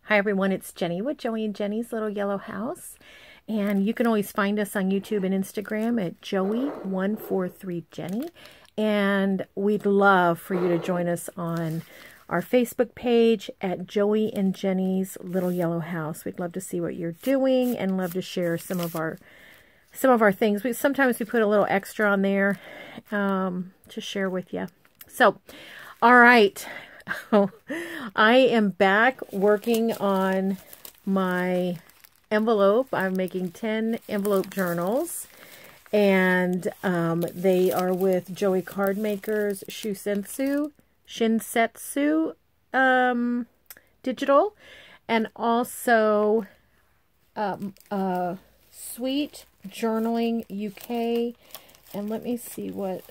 Hi everyone, it's Jenny with Joey and Jenny's Little Yellow House. And you can always find us on YouTube and Instagram at Joey143Jenny. And we'd love for you to join us on our Facebook page at Joey and Jenny's Little Yellow House. We'd love to see what you're doing and love to share some of our things. Sometimes we put a little extra on there to share with you. So, all right. I am back working on my envelope. I'm making 10 envelope journals, and they are with Joey Card Makers Shinsetsu Digital, and also Sweet Journaling UK. And let me see what,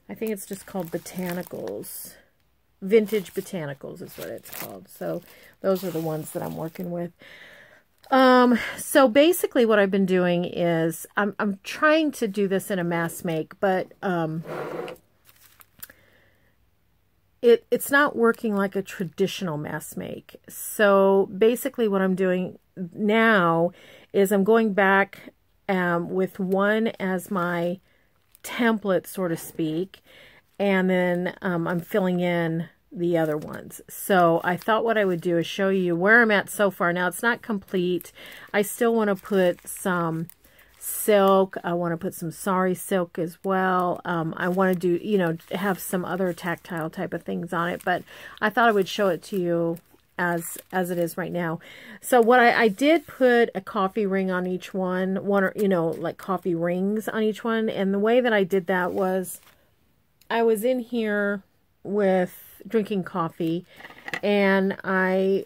I think it's just called Botanicals. Vintage Botanicals is what it's called. So those are the ones that I'm working with. So basically what I've been doing is I'm trying to do this in a mass make, but it's not working like a traditional mass make. So basically what I'm doing now is I'm going back with one as my template, so to speak, and then I'm filling in the other ones. So I thought what I would do is show you where I'm at so far. Now it's not complete. I still want to put some silk. I want to put some sari silk as well. I want to do, have some other tactile type of things on it, but I thought I would show it to you as it is right now. So what I did put a coffee ring on each one, like coffee rings on each one. And the way that I did that was I was in here with drinking coffee, and I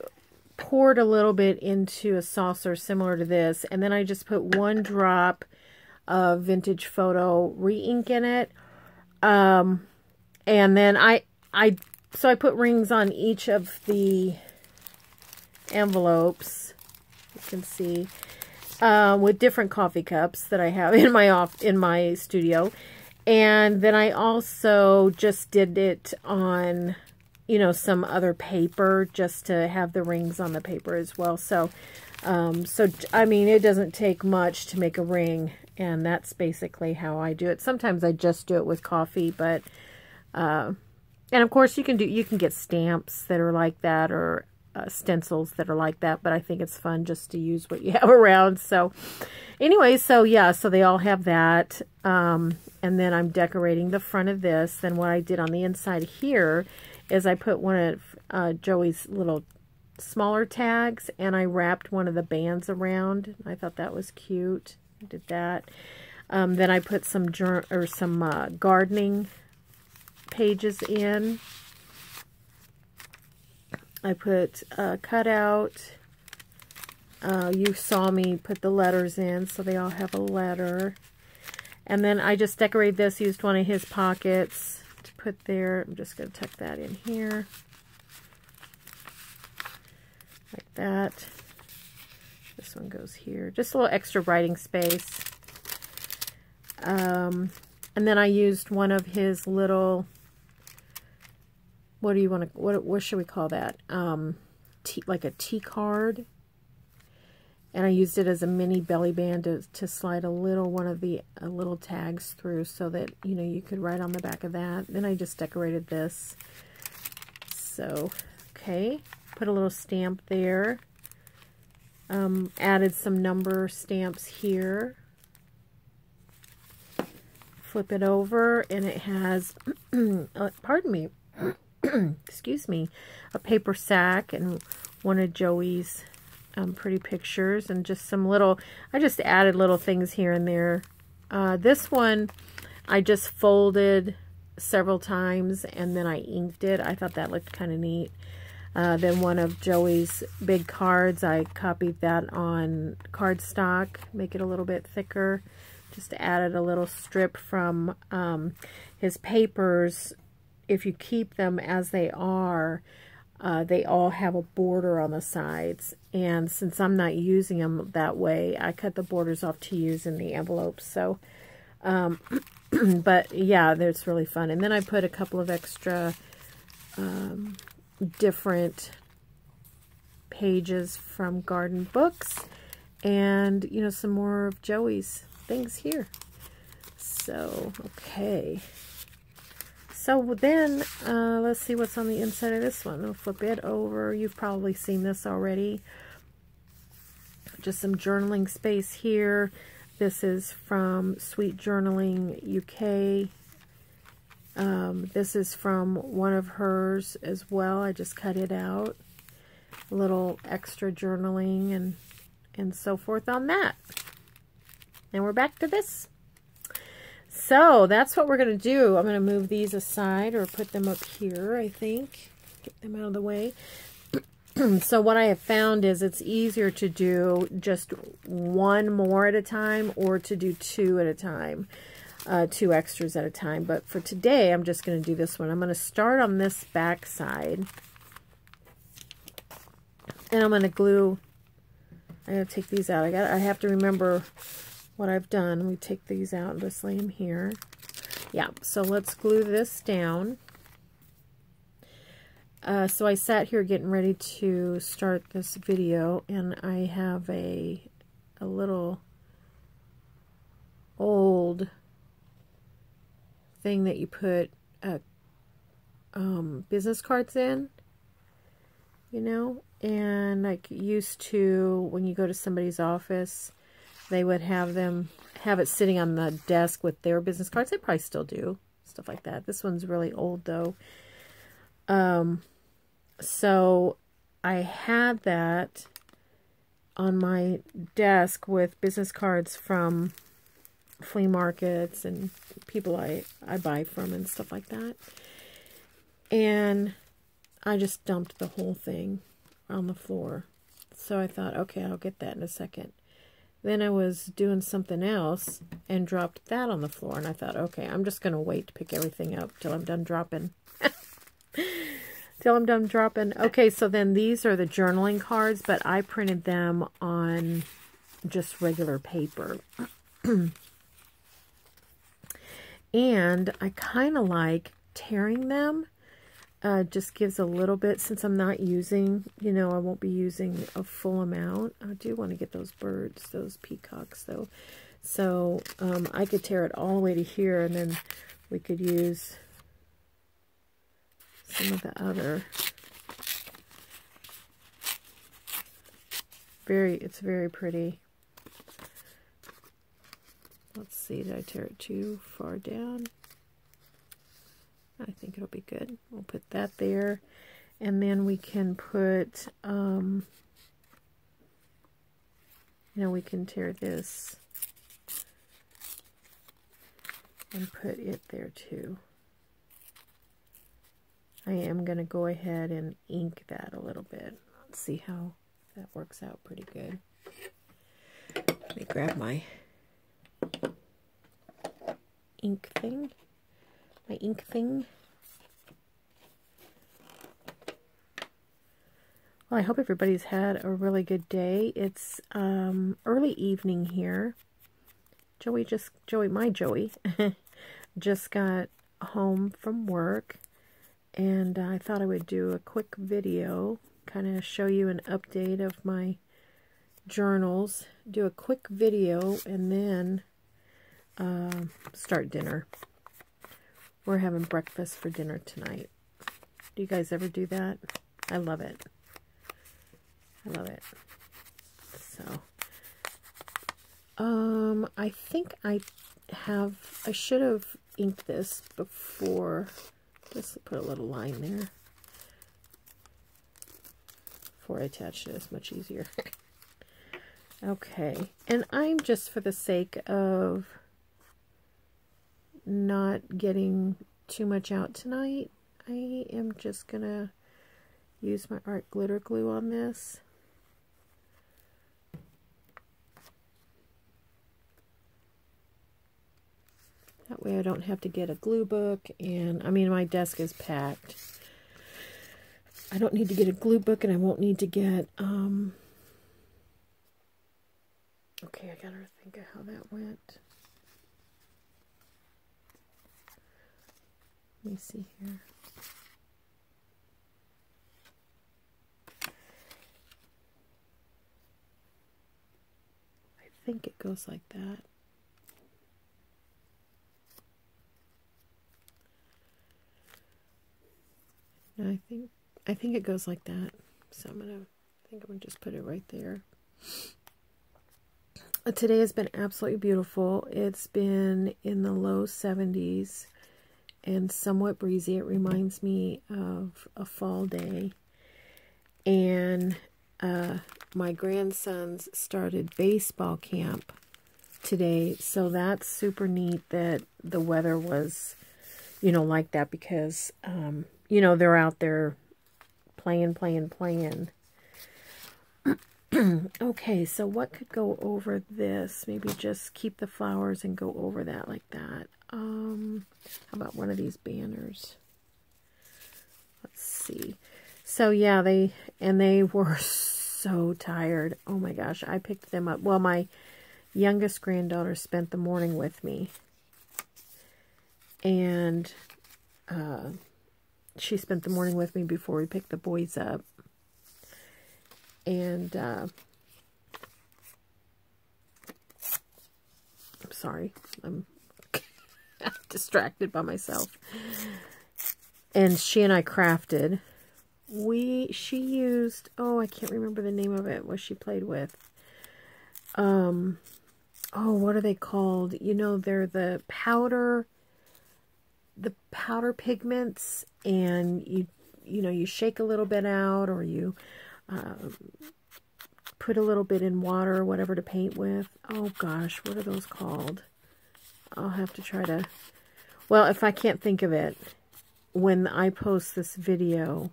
poured a little bit into a saucer similar to this, and then I just put one drop of Vintage Photo re-ink in it. And then I put rings on each of the envelopes, you can see, with different coffee cups that I have in my studio. And then I also just did it on, some other paper just to have the rings on the paper as well. So, I mean, it doesn't take much to make a ring, and that's basically how I do it. Sometimes I just do it with coffee, but, and of course you can get stamps that are like that, or stencils that are like that, but I think it's fun just to use what you have around. So anyway, so yeah, so they all have that. And then I'm decorating the front of this. Then what I did on the inside here is I put one of Joey's little smaller tags, and I wrapped one of the bands around. I thought that was cute. I did that. Then I put some gardening pages in. I put a cutout. You saw me put the letters in, so they all have a letter. And then I just decorated this, used one of his pockets to put there. I'm just going to tuck that in here. Like that. This one goes here. Just a little extra writing space. And then I used one of his little, what should we call that? Like a tea card. And I used it as a mini belly band to slide one of the little tags through, so that, you could write on the back of that. Then I just decorated this. So, okay. Put a little stamp there. Added some number stamps here. Flip it over, and it has, pardon me, excuse me, a paper sack and one of Joey's pretty pictures, and just some little, I just added little things here and there. This one I just folded several times, and then I inked it. I thought that looked kind of neat. Then one of Joey's big cards, I copied that on cardstock, make it a little bit thicker. Just added a little strip from his papers. If you keep them as they are, they all have a border on the sides, and since I'm not using them that way, I cut the borders off to use in the envelopes. So, but yeah, that's really fun. And then I put a couple of extra different pages from Garden Books, and, you know, some more of Joey's things here. So, okay. So then, let's see what's on the inside of this one. I'll flip it over. You've probably seen this already. Just some journaling space here. This is from Sweet Journaling UK. This is from one of hers as well. I just cut it out. A little extra journaling and so forth on that. And we're back to this. So that's what we're going to do. I'm going to move these aside or put them up here, I think. Get them out of the way. So what I have found is it's easier to do just one more at a time or to do two at a time. 2 extras at a time. But for today, I'm just going to do this one. I'm going to start on this back side. And I'm going to glue. I got to take these out. I have to remember what I've done. We take these out and just lay them here. Yeah, so let's glue this down. So I sat here getting ready to start this video, and I have a little old thing that you put business cards in, you know, and like used to when you go to somebody's office, they would have it sitting on the desk with their business cards. They probably still do stuff like that. This one's really old though. So I had that on my desk with business cards from flea markets and people I buy from and stuff like that. And I just dumped the whole thing on the floor. So I thought, okay, I'll get that in a second. Then I was doing something else and dropped that on the floor. And I thought, okay, I'm just going to wait to pick everything up till I'm done dropping. Okay, so then these are the journaling cards, but I printed them on just regular paper. And I kind of like tearing them. Just gives a little bit, since I'm not using, you know, I won't be using a full amount. I do want to get those birds, those peacocks, though. So I could tear it all the way to here, and then we could use some of the other. It's very pretty. Let's see, did I tear it too far down? I think it'll be good. We'll put that there. And then we can put, you know, we can tear this and put it there too. I am going to go ahead and ink that a little bit. Let's see how that works out pretty good. Let me grab my ink thing. Well, I hope everybody's had a really good day. It's early evening here. Joey just got home from work, and I thought I would do a quick video, kind of show you an update of my journals, do a quick video, and then start dinner. We're having breakfast for dinner tonight. Do you guys ever do that? I love it. I love it. So, I think I should have inked this before. Just put a little line there. Before I attach it, it's much easier. Okay, and I'm just, for the sake of not getting too much out tonight, I am just gonna use my art glitter glue on this. That way I don't have to get a glue book, and I mean, my desk is packed. I don't need to get a glue book, and I won't need to get, okay, I gotta think of how that went. Let me see here. think it goes like that. No, I think it goes like that. So I think I'm gonna just put it right there. Today has been absolutely beautiful. It's been in the low 70s and somewhat breezy. It reminds me of a fall day. And my grandsons started baseball camp today, so that's super neat that the weather was, you know, like that, because, you know, they're out there playing. Okay, so what could go over this? Maybe just keep the flowers and go over that like that. How about one of these banners? Let's see. So yeah, they were so tired. Oh my gosh, I picked them up. Well, my youngest granddaughter spent the morning with me. And she spent the morning with me before we picked the boys up. And I'm sorry, I'm distracted by myself. And she and I crafted. She used, oh, I can't remember the name of it, what she played with. Oh, what are they called? You know, they're the powder pigments, and you know, you shake a little bit out, or you put a little bit in water or whatever to paint with. Oh gosh, what are those called? I'll have to try to, well, if I can't think of it, when I post this video,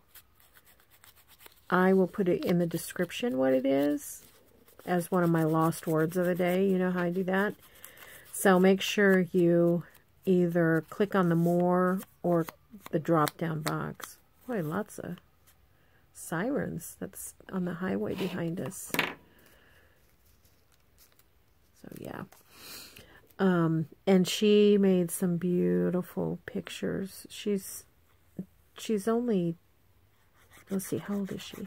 I will put it in the description what it is, as one of my lost words of the day. You know how I do that? So make sure you either click on the more or the drop down box. Boy, lots of sirens that's on the highway behind us. So yeah. And she made some beautiful pictures. She's only, let's see, how old is she?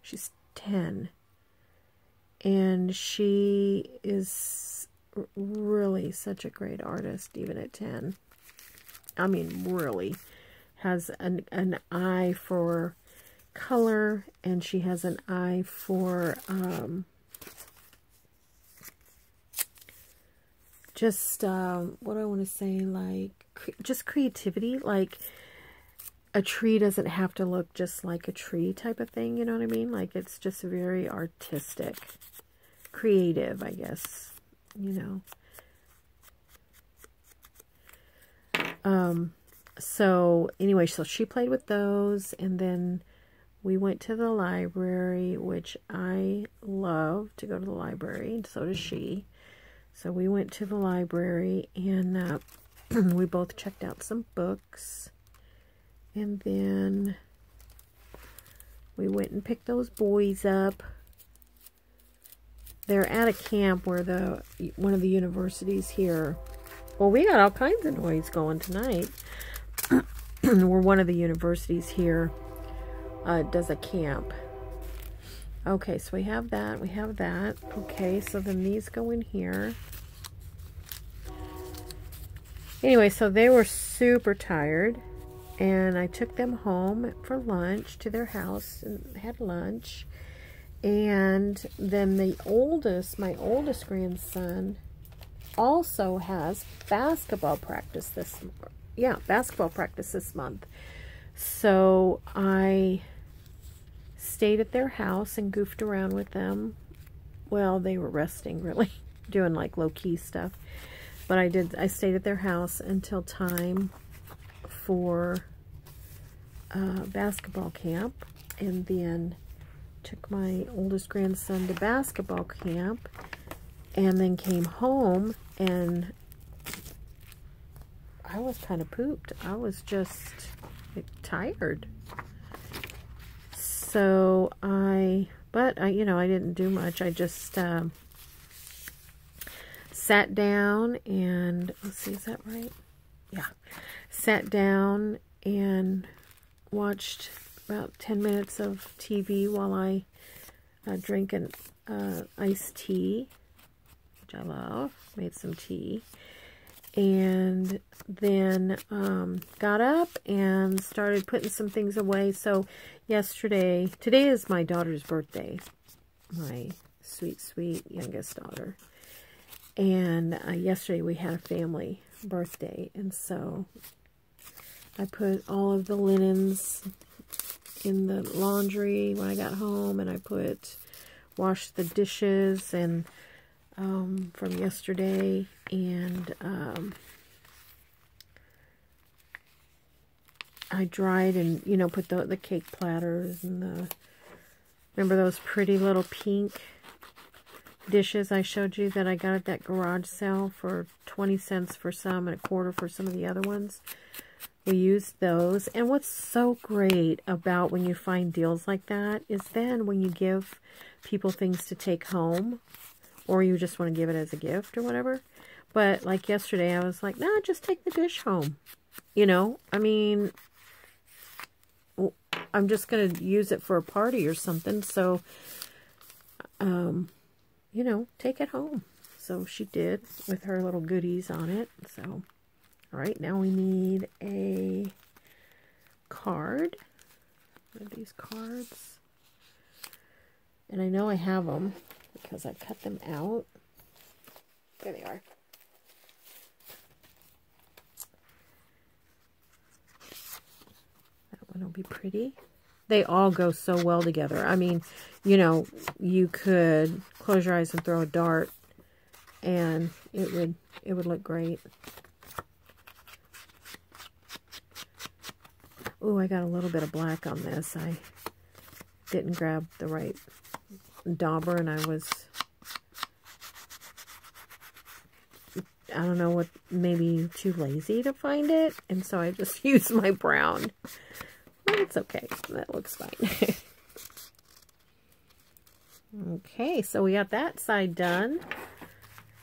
She's 10. And she is really such a great artist, even at 10. I mean, really has an eye for color, and she has an eye for just what do I want to say, like just creativity. Like, a tree doesn't have to look just like a tree type of thing, you know what I mean? Like, it's just very artistic, creative, I guess, you know. So anyway, so she played with those, and then we went to the library, which I love to go to the library, and so does she. So we went to the library, and we both checked out some books, and then we went and picked those boys up. They're at a camp where one of the universities here. Well, we got all kinds of noise going tonight. Where one of the universities here does a camp. Okay, so we have that. We have that. Okay, so then these go in here. Anyway, so they were super tired, and I took them home for lunch to their house and had lunch. And then my oldest grandson also has basketball practice this month. So I stayed at their house and goofed around with them. Well, they were resting, really, doing like low-key stuff. But I stayed at their house until time for basketball camp, and then took my oldest grandson to basketball camp, and then came home, and I was kind of pooped. I was just tired. So but I didn't do much. I just sat down and, let's see, is that right? Yeah. Sat down and watched about 10 minutes of TV while I drinking iced tea, which I love. Made some tea. And then got up and started putting some things away. So today is my daughter's birthday. My sweet, sweet youngest daughter. And yesterday we had a family birthday. And so I put all of the linens in the laundry when I got home. And I washed the dishes and from yesterday, and I dried and, put the cake platters and remember those pretty little pink dishes I showed you that I got at that garage sale for 20 cents for some and a quarter for some of the other ones? We used those. And what's so great about when you find deals like that is then when you give people things to take home, or you just want to give it as a gift or whatever. But like yesterday, I was like, nah, just take the dish home. I mean, I'm just going to use it for a party or something. So, take it home. So she did with her little goodies on it. So, all right, now we need a card. What are these cards? And I know I have them because I cut them out. There they are. That one will be pretty. They all go so well together. I mean, you could close your eyes and throw a dart and it would look great. Oh, I got a little bit of black on this. I didn't grab the right dauber, and I don't know what, maybe too lazy to find it, and so I just used my brown. But it's okay. That looks fine. Okay, so we got that side done.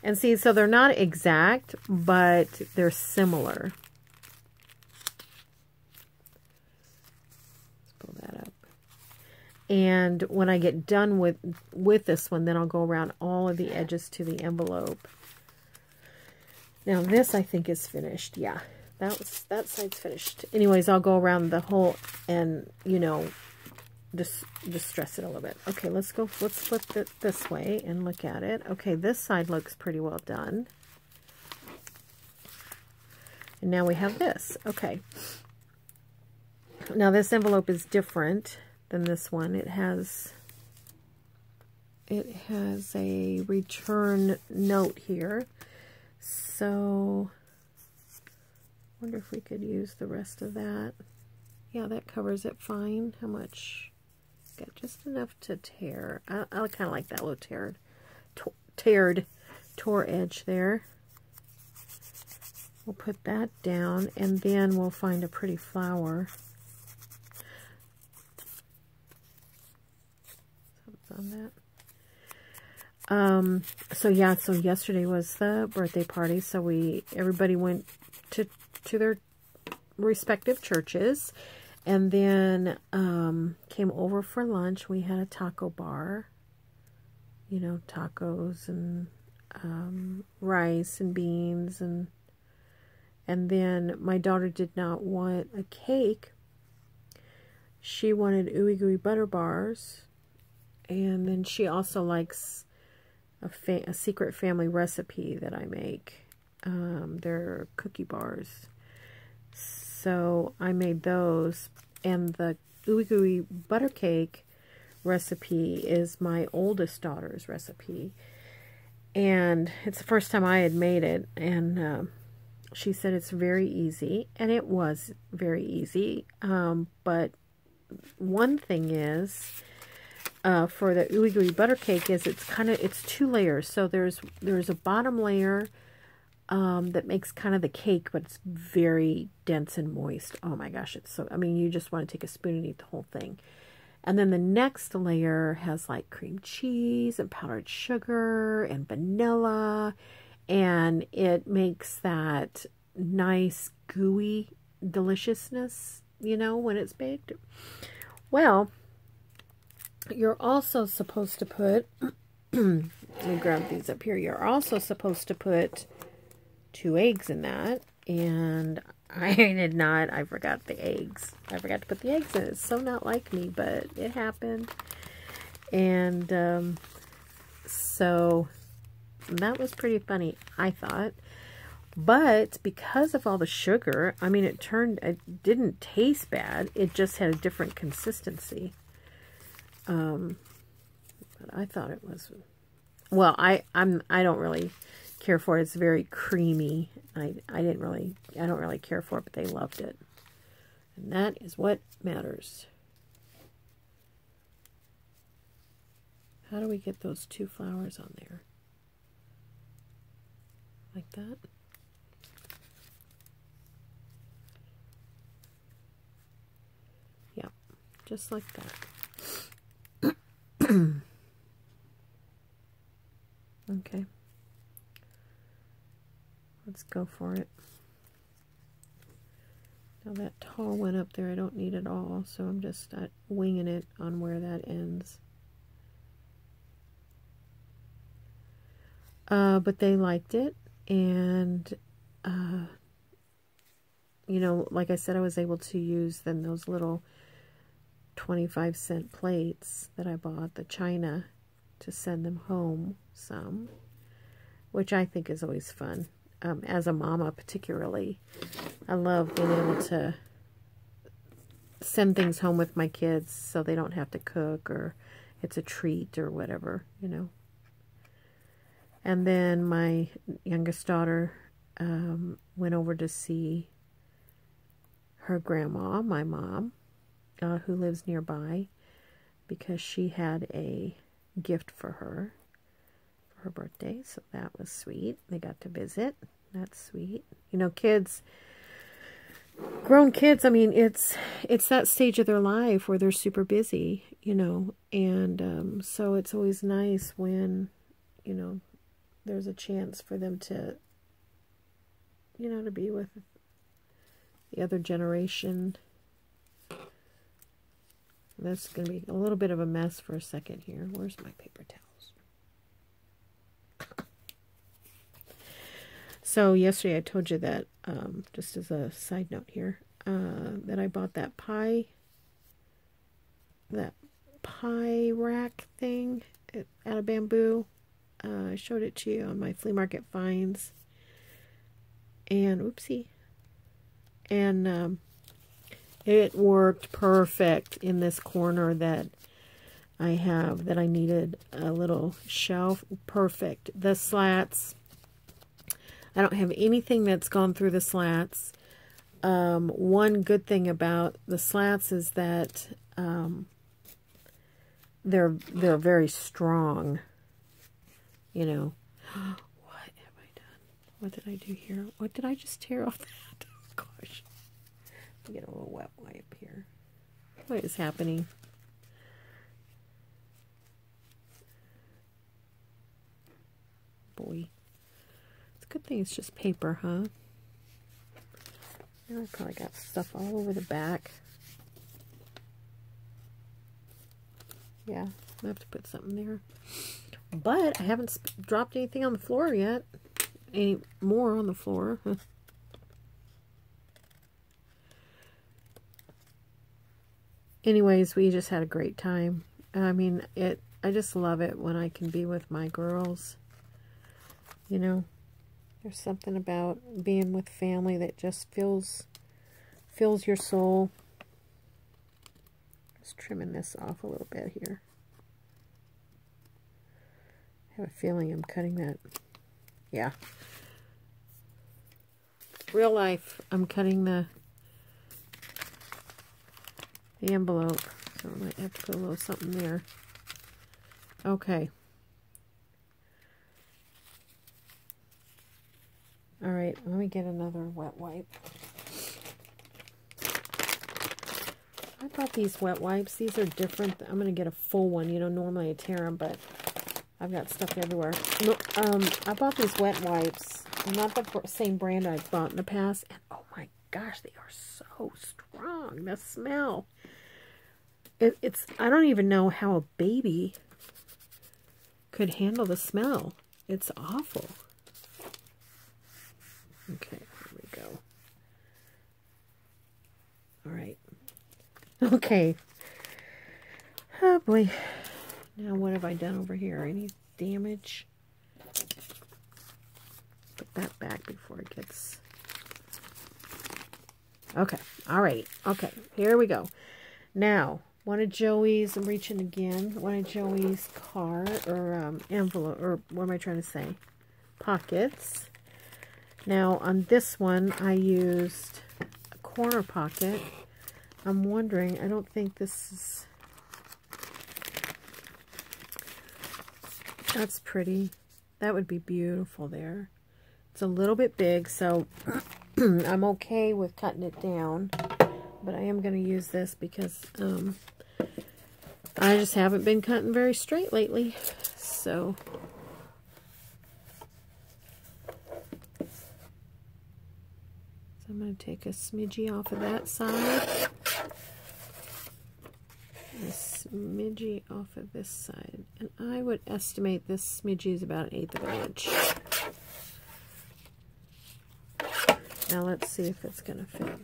And see, so they're not exact, but they're similar. Let's pull that up. And when I get done with this one, then I'll go around all of the edges to the envelope. Now this I think is finished. Yeah, that side's finished. Anyways, I'll go around the whole and just stress it a little bit. Okay, let's flip it this way and look at it. Okay, this side looks pretty well done. And now we have this. Okay. Now this envelope is different than this one. It has a return note here. So I wonder if we could use the rest of that. Yeah, that covers it fine. How much? Got just enough to tear. I kind of like that little tore edge there. We'll put that down, and then we'll find a pretty flower. On that. So yeah, so yesterday was the birthday party, so everybody went to their respective churches, and then came over for lunch. We had a taco bar, tacos and rice and beans, and then my daughter did not want a cake. She wanted ooey gooey butter bars. And then she also likes a secret family recipe that I make. They're cookie bars. So I made those. And the ooey gooey butter cake recipe is my oldest daughter's recipe. And it's the first time I had made it. And she said it's very easy. And it was very easy. But one thing is, for the ooey gooey butter cake is it's two layers. So there's a bottom layer that makes kind of the cake, but it's very dense and moist. Oh my gosh, it's so, I mean, you just want to take a spoon and eat the whole thing. And then the next layer has like cream cheese and powdered sugar and vanilla, and it makes that nice gooey deliciousness, when it's baked. Well, you're also supposed to put, let me grab these up here. You're also supposed to put 2 eggs in that. And I did not. I forgot the eggs. I forgot to put the eggs in. It's so not like me, but it happened. And so that was pretty funny, I thought. But because of all the sugar, I mean, it didn't taste bad. It just had a different consistency. But I thought it was, well, I don't really care for it. It's very creamy. I don't really care for it, but they loved it. And that is what matters. How do we get those 2 flowers on there? Like that? Yeah, just like that. Okay. Let's go for it. Now that tall one up there, I don't need it all, so I'm just winging it on where that ends. But they liked it, and you know, like I said, I was able to use then those little 25-cent plates that I bought, the china, to send them home some, which I think is always fun. As a mama particularly, I love being able to send things home with my kids so they don't have to cook, or it's a treat or whatever, you know. And then my youngest daughter went over to see her grandma, my mom, who lives nearby, because she had a gift for her birthday, so that was sweet. They got to visit. That's sweet. You know, kids, grown kids, I mean, it's that stage of their life where they're super busy, you know, and so it's always nice when, you know, there's a chance for them to, you know, to be with the other generation. That's going to be a little bit of a mess for a second here. Where's my paper towels? So yesterday I told you that, just as a side note here, that I bought that pie rack thing out of bamboo. I showed it to you on my flea market finds. And, oopsie. And it worked perfect in this corner that I have, that I needed a little shelf. Perfect. The slats, I don't have anything that's gone through the slats. One good thing about the slats is that they're very strong. You know. What have I done? What did I do here? What did I just tear off that? Gosh. Let me get a little wet wipe here. What is happening? Boy. It's a good thing it's just paper, huh? Now I probably got stuff all over the back. Yeah, I have to put something there. But I haven't dropped anything on the floor yet. Any more on the floor. Anyways, we just had a great time. I mean, I just love it when I can be with my girls. You know, there's something about being with family that just fills your soul. Just trimming this off a little bit here. I have a feeling I'm cutting that. Yeah. Real life, I'm cutting the envelope. So I might have to put a little something there. Okay. Alright, let me get another wet wipe. I bought these wet wipes. These are different. I'm going to get a full one. You know, normally I tear them, but I've got stuff everywhere. No, I bought these wet wipes. Not the same brand I've bought in the past. And oh my gosh, they are so strong. The smell. I don't even know how a baby could handle the smell. It's awful. Okay, here we go. All right. Okay. Oh boy. Now what have I done over here? Any damage? Put that back before it gets... Okay. All right. Okay. Here we go. Now, one of Joey's, I'm reaching again, one of Joey's card, or envelope, or what am I trying to say? Pockets. Now, on this one, I used a corner pocket. I'm wondering, I don't think this is... That's pretty. That would be beautiful there. It's a little bit big, so I'm okay with cutting it down. But I am going to use this because I just haven't been cutting very straight lately. So I'm going to take a smidgy off of that side. A smidgy off of this side. And I would estimate this smidgy is about 1/8 of an inch. Now let's see if it's going to fit.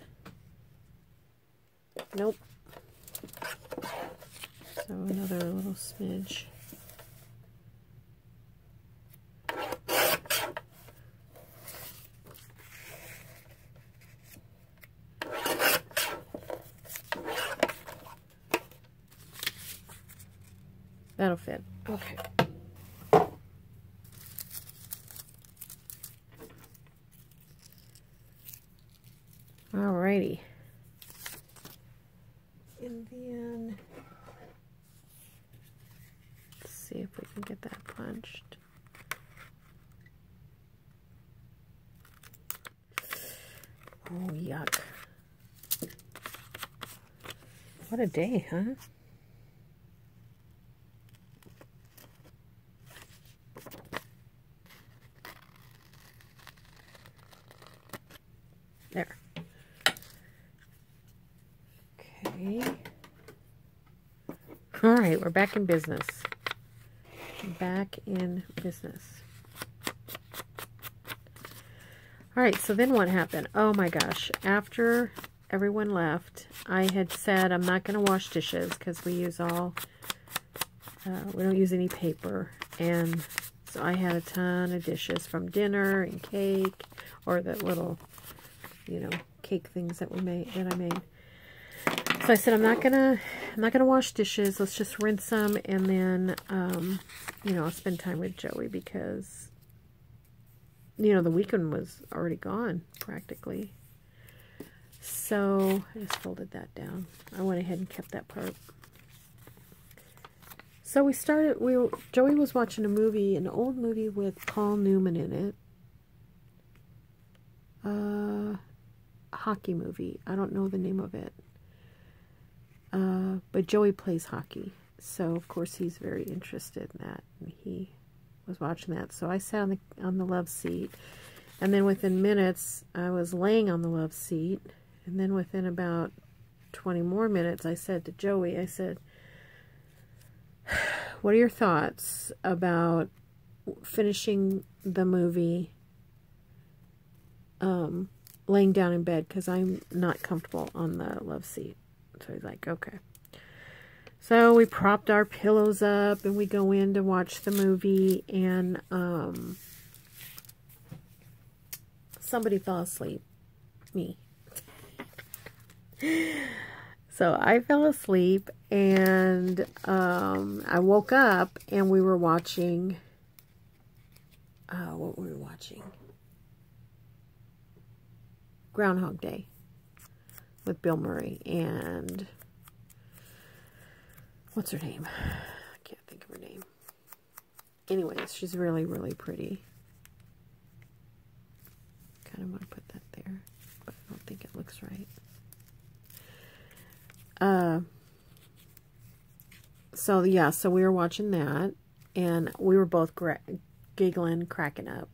Nope. So another little smidge. That'll fit. Okay. Alrighty. And then, let's see if we can get that punched. Oh, yuck. What a day, huh? There. Okay. All right, we're back in business. Back in business. All right, so then what happened? Oh my gosh. After everyone left, I had said I'm not going to wash dishes because we use all, we don't use any paper. And so I had a ton of dishes from dinner and cake, or the little, you know, cake things that I made. So I said, I'm not gonna wash dishes. Let's just rinse them, and then, you know, I'll spend time with Joey because, you know, the weekend was already gone practically. So I just folded that down. I went ahead and kept that part. So we started. Joey was watching a movie, an old movie with Paul Newman in it. Hockey movie. I don't know the name of it. But Joey plays hockey, so of course he's very interested in that, and he was watching that. So I sat on the love seat, and then within minutes I was laying on the love seat, and then within about 20 more minutes I said to Joey, I said, what are your thoughts about finishing the movie laying down in bed, because I'm not comfortable on the love seat? So he's like, okay. So we propped our pillows up and we go in to watch the movie, and somebody fell asleep. Me. So I fell asleep, and I woke up and we were watching, what were we watching? Groundhog Day with Bill Murray and what's her name? I can't think of her name. Anyways, she's really, really pretty. Kind of want to put that there, but I don't think it looks right. So yeah, so we were watching that, and we were both giggling, cracking up.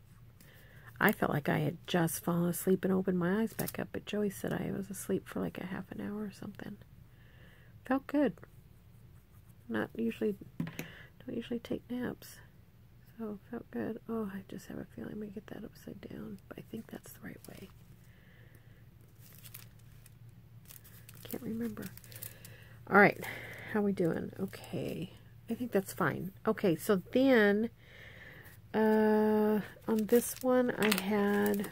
I felt like I had just fallen asleep and opened my eyes back up, but Joey said I was asleep for like a half an hour or something. Felt good. don't usually take naps. So it felt good. Oh, I just have a feeling I'm going to get that upside down. But I think that's the right way. Can't remember. All right. How we doing? Okay. I think that's fine. Okay, so then on this one I had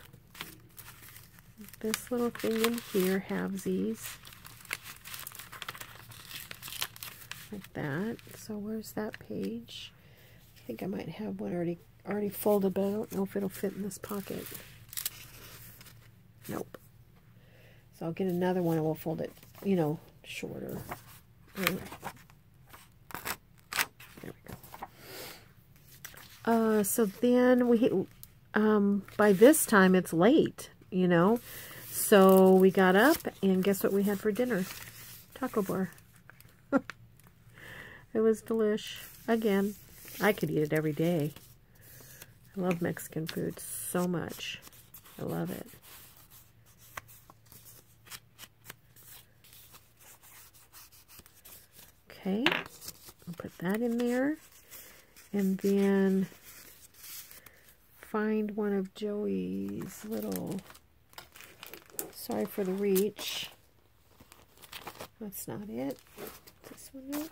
this little thing in here, halvesies. Like that. So where's that page? I think I might have one already folded, but I don't know if it'll fit in this pocket. Nope. So I'll get another one and we'll fold it, you know, shorter. There we go. So then by this time it's late, you know. So we got up and guess what we had for dinner? Taco bar. It was delish. Again, I could eat it every day. I love Mexican food so much. I love it. Okay, I'll put that in there. And then find one of Joey's little, sorry for the reach. That's not it. This one.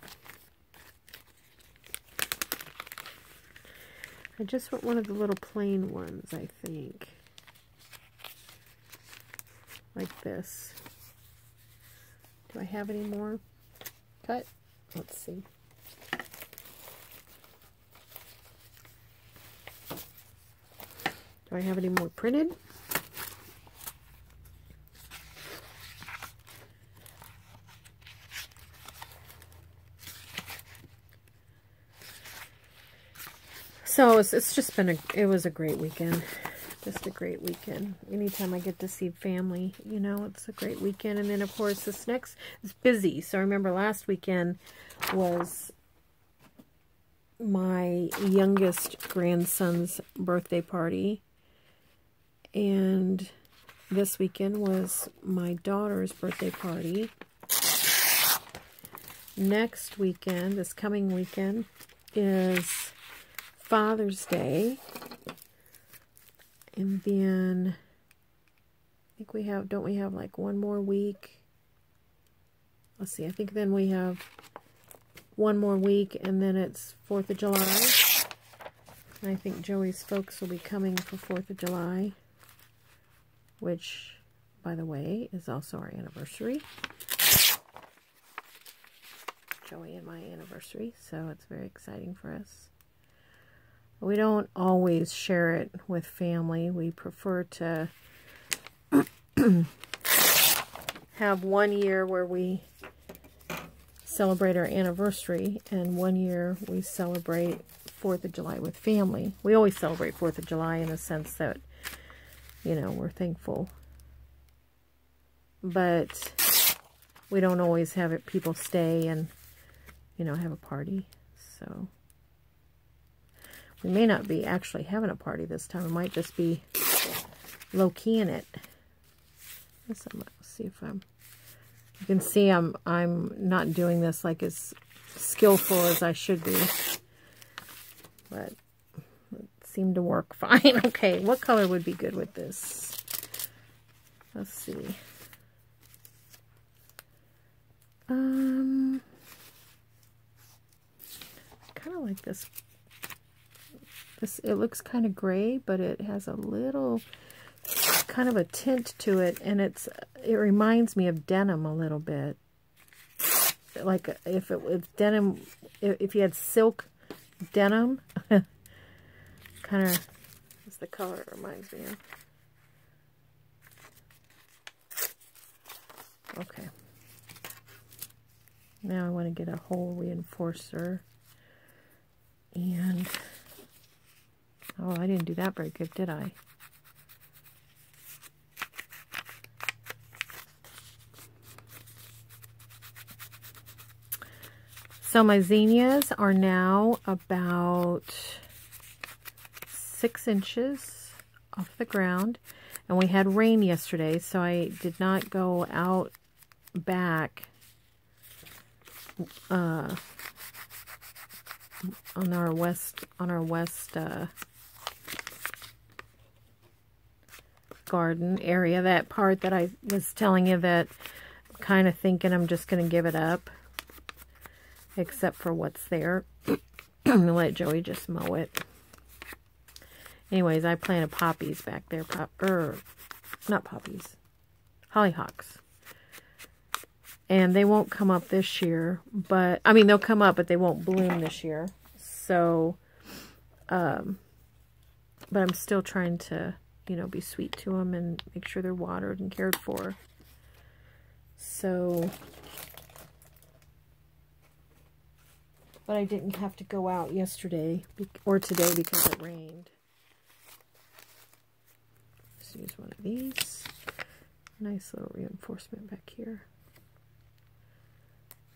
I just want one of the little plain ones, I think. Like this. Do I have any more cut? Let's see. Do I have any more printed? So it's just been it was a great weekend. Just a great weekend. Anytime I get to see family, you know, it's a great weekend. And then, of course, this next is busy. So I remember last weekend was my youngest grandson's birthday party. And this weekend was my daughter's birthday party. Next weekend, this coming weekend, is Father's Day. And then I think we have, don't we have like one more week? Let's see, I think then we have one more week and then it's 4th of July. And I think Joey's folks will be coming for 4th of July, which, by the way, is also our anniversary. Joey and my anniversary, so it's very exciting for us. We don't always share it with family. We prefer to have 1 year where we celebrate our anniversary and 1 year we celebrate 4th of July with family. We always celebrate 4th of July in the sense that, you know, we're thankful. But we don't always have it, people stay and, you know, have a party. So we may not be actually having a party this time. It might just be low-key in it. Let's see if you can see I'm not doing this like as skillful as I should be. But it seemed to work fine. Okay, what color would be good with this? Let's see. Kind of like this. It looks kind of gray, but it has a little kind of a tint to it, and it reminds me of denim a little bit. Like if denim, if you had silk denim, kind of is the color it reminds me of. Okay. Now I want to get a hole reinforcer, and oh, I didn't do that very good, did I? So my zinnias are now about 6 inches off the ground. And we had rain yesterday, so I did not go out back on our west garden area, that part that I was telling you that I'm kind of thinking I'm just going to give it up, except for what's there. I'm going to let Joey just mow it. Anyways, I planted poppies back there. Not poppies. Hollyhocks. And they won't come up this year. But, I mean, they'll come up, but they won't bloom this year. So, but I'm still trying to, you know, be sweet to them and make sure they're watered and cared for. So, but I didn't have to go out yesterday or today because it rained. Let's use one of these. Nice little reinforcement back here.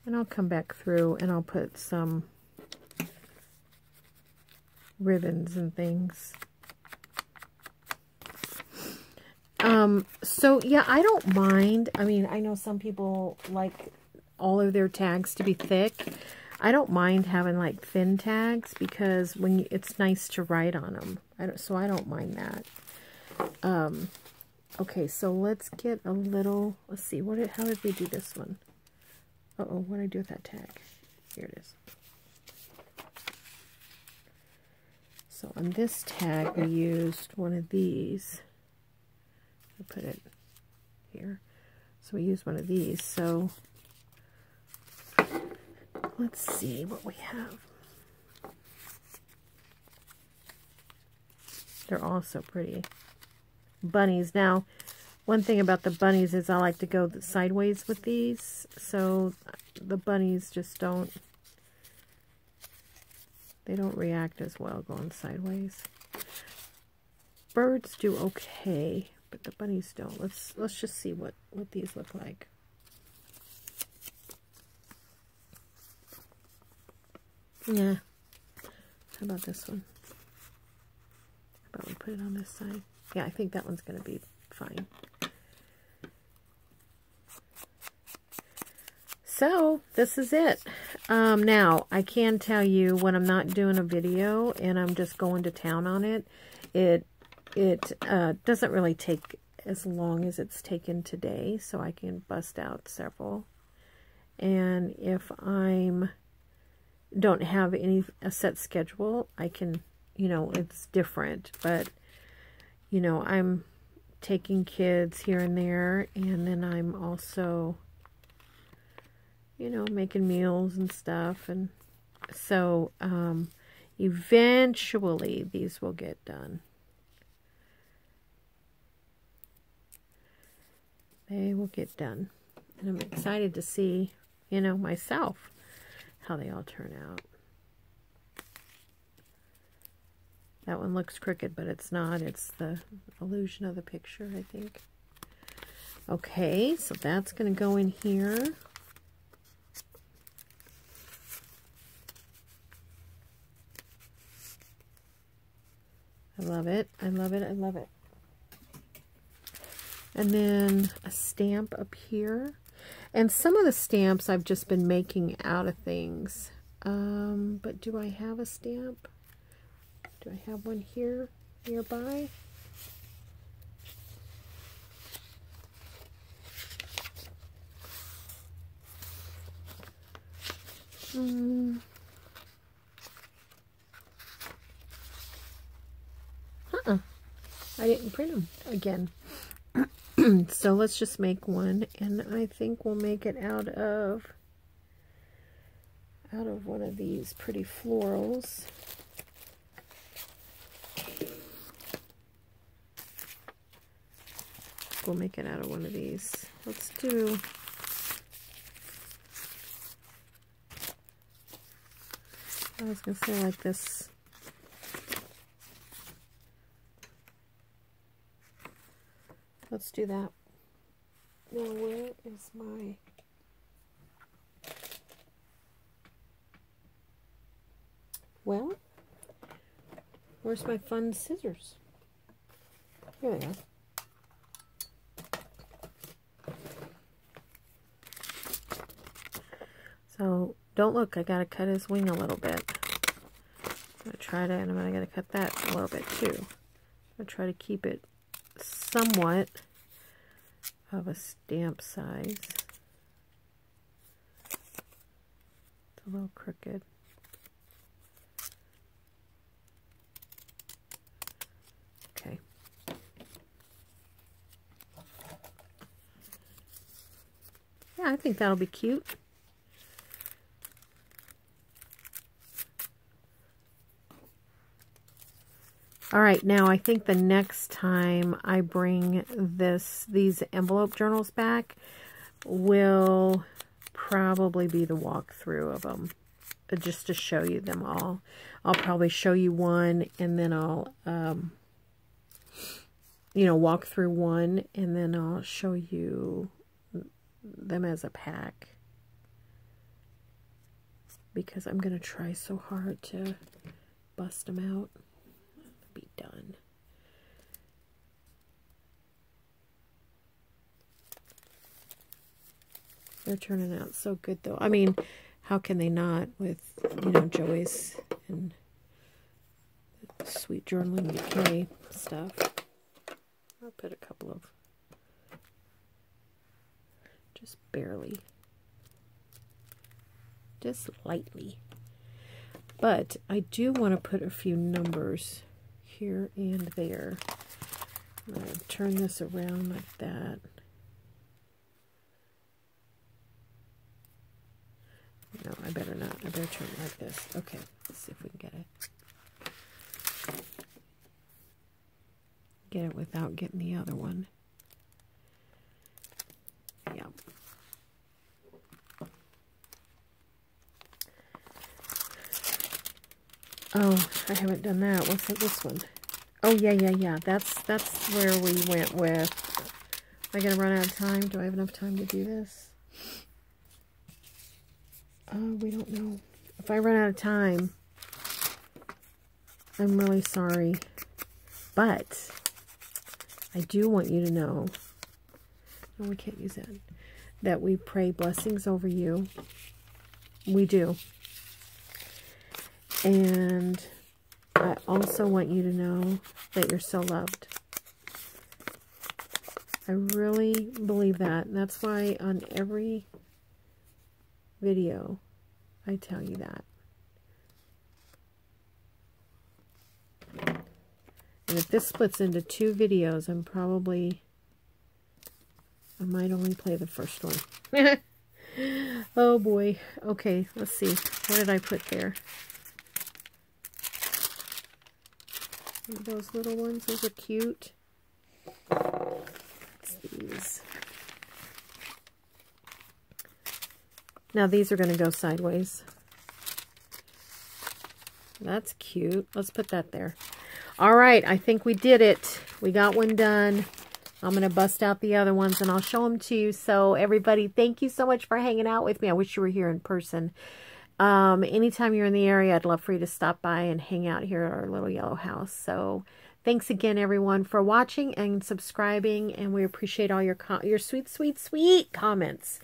And I'll come back through and I'll put some ribbons and things. So yeah, I don't mind. I mean, I know some people like all of their tags to be thick. I don't mind having like thin tags because it's nice to write on them. So I don't mind that. Okay, so let's get a little, let's see, how did we do this one? Uh-oh, what did I do with that tag? Here it is. So on this tag, we used one of these. I put it here. So we used one of these. So let's see what we have. They're all so pretty. Bunnies. Now, one thing about the bunnies is I like to go sideways with these. So the bunnies just don't react as well going sideways. Birds do okay, but the bunnies don't. Let's just see what these look like. Yeah. How about this one? How about we put it on this side? Yeah, I think that one's going to be fine. So, this is it. Now, I can tell you when I'm not doing a video and I'm just going to town on it, it doesn't really take as long as it's taken today, so I can bust out several. And if don't have a set schedule, I can, you know, it's different, but you know, I'm taking kids here and there, and then I'm also, you know, making meals and stuff, and so eventually these will get done. They will get done, and I'm excited to see, you know, myself, how they all turn out. That one looks crooked, but it's not. It's the illusion of the picture, I think. Okay, so that's going to go in here. I love it. I love it. I love it. And then a stamp up here. And some of the stamps I've just been making out of things. But do I have a stamp? Do I have one here nearby? I didn't print them again. So let's just make one, and I think we'll make it out of one of these pretty florals. We'll make it out of one of these. Let's do, I was going to say like this. Let's do that. Now, where is my... Well, where's my fun scissors? Here they are. So, don't look, I gotta cut his wing a little bit. try to, and I'm going to cut that a little bit too. I'll try to keep it somewhat of a stamp size. It's a little crooked. Okay. Yeah, I think that'll be cute. All right, now I think the next time I bring these envelope journals back will probably be the walkthrough of them, just to show you them all. I'll probably show you one, and then I'll, you know, walk through one, and then I'll show you them as a pack, because I'm going to try so hard to bust them out. Be done. They're turning out so good, though. I mean, how can they not with, you know, Joyce and Sweet Journaling UK stuff. I'll put a couple of, just barely, just lightly. But I do want to put a few numbers here and there. I'm going to turn this around like that. No, I better not. I better turn it like this. Okay, let's see if we can get it. Get it without getting the other one. Yeah. Oh, I haven't done that. What's this one? Oh, yeah. That's where we went with. Am I going to run out of time? Do I have enough time to do this? We don't know. If I run out of time, I'm really sorry. But I do want you to know, no, we can't use that, that we pray blessings over you. We do. And I also want you to know that you're so loved. I really believe that. And that's why on every video, I tell you that. And if this splits into 2 videos, I might only play the first one. Oh boy. Okay, let's see. What did I put there? Those little ones, those are cute. What's these? Now these are going to go sideways. That's cute. Let's put that there. All right, I think we did it. We got one done. I'm going to bust out the other ones and I'll show them to you. So everybody, thank you so much for hanging out with me. I wish you were here in person. Anytime you're in the area, I'd love for you to stop by and hang out here at our little yellow house. So thanks again, everyone, for watching and subscribing. And we appreciate all your sweet comments.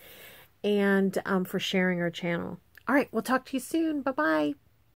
And for sharing our channel. All right, we'll talk to you soon. Bye-bye.